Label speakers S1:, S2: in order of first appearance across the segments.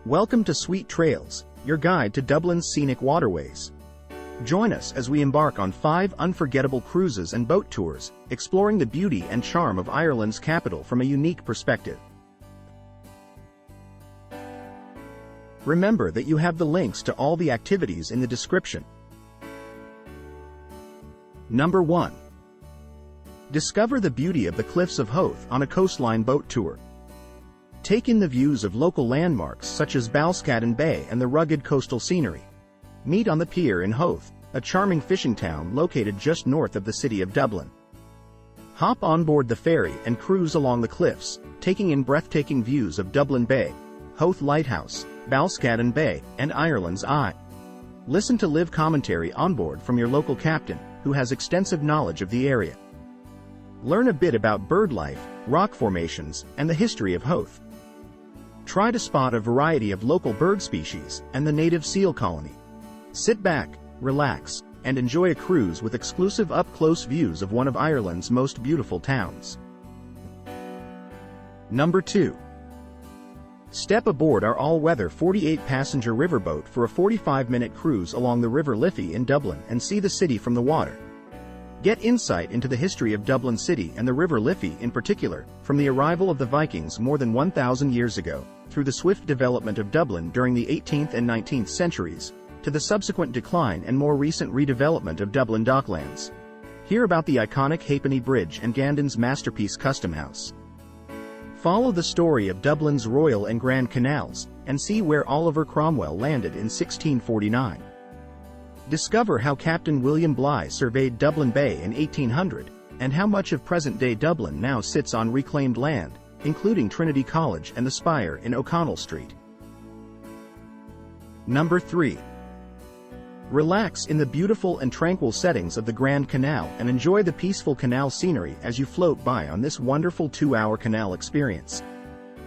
S1: Welcome to SuiteTrails, your guide to Dublin's scenic waterways. Join us as we embark on 5 unforgettable cruises and boat tours, exploring the beauty and charm of Ireland's capital from a unique perspective. Remember that you have the links to all the activities in the description. Number 1. Discover the beauty of the Cliffs of Howth on a coastline boat tour. Take in the views of local landmarks such as Balscadan Bay and the rugged coastal scenery. Meet on the pier in Howth, a charming fishing town located just north of the city of Dublin. Hop on board the ferry and cruise along the cliffs, taking in breathtaking views of Dublin Bay, Howth Lighthouse, Balscadan Bay, and Ireland's Eye. Listen to live commentary on board from your local captain, who has extensive knowledge of the area. Learn a bit about bird life, rock formations, and the history of Howth. Try to spot a variety of local bird species and the native seal colony. Sit back, relax, and enjoy a cruise with exclusive up-close views of one of Ireland's most beautiful towns. Number 2. Step aboard our all-weather 48-passenger riverboat for a 45-minute cruise along the River Liffey in Dublin and see the city from the water. Get insight into the history of Dublin City and the River Liffey in particular, from the arrival of the Vikings more than 1,000 years ago, through the swift development of Dublin during the 18th and 19th centuries, to the subsequent decline and more recent redevelopment of Dublin docklands. Hear about the iconic Halfpenny Bridge and Gandon's masterpiece Custom House. Follow the story of Dublin's Royal and Grand Canals, and see where Oliver Cromwell landed in 1649. Discover how Captain William Bligh surveyed Dublin Bay in 1800, and how much of present-day Dublin now sits on reclaimed land, including Trinity College and the Spire in O'Connell Street. Number 3. Relax in the beautiful and tranquil settings of the Grand Canal and enjoy the peaceful canal scenery as you float by on this wonderful 2-hour canal experience.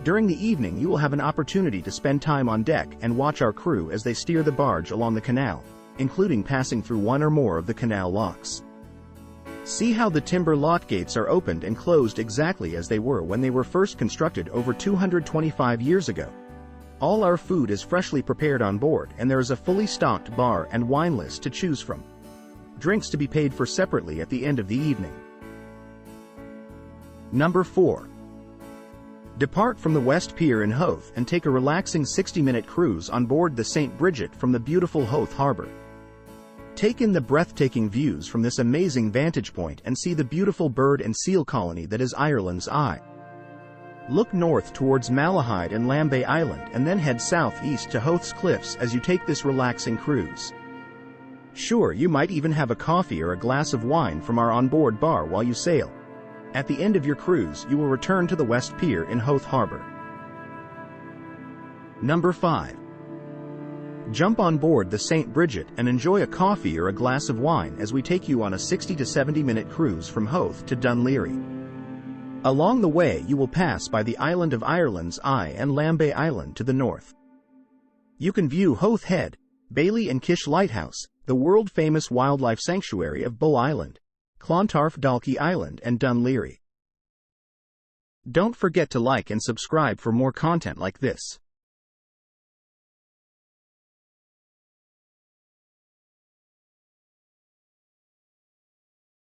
S1: During the evening you will have an opportunity to spend time on deck and watch our crew as they steer the barge along the canal, including passing through one or more of the canal locks. See how the timber lock gates are opened and closed exactly as they were when they were first constructed over 225 years ago. All our food is freshly prepared on board, and there is a fully stocked bar and wine list to choose from. Drinks to be paid for separately at the end of the evening. Number 4. Depart from the West Pier in Howth and take a relaxing 60-minute cruise on board the St. Bridget from the beautiful Howth Harbour. Take in the breathtaking views from this amazing vantage point and see the beautiful bird and seal colony that is Ireland's Eye. Look north towards Malahide and Lambay Island and then head southeast to Howth's cliffs as you take this relaxing cruise. Sure, you might even have a coffee or a glass of wine from our onboard bar while you sail. At the end of your cruise, you will return to the West Pier in Howth Harbour. Number 5. Jump on board the St. Bridget and enjoy a coffee or a glass of wine as we take you on a 60 to 70-minute cruise from Howth to Dun Laoghaire. Along the way you will pass by the island of Ireland's Eye and Lambay Island to the north. You can view Howth Head, Bailey and Kish Lighthouse, the world-famous wildlife sanctuary of Bull Island, Clontarf Dalkey Island and Dun Laoghaire. Don't forget to like and subscribe for more content like this.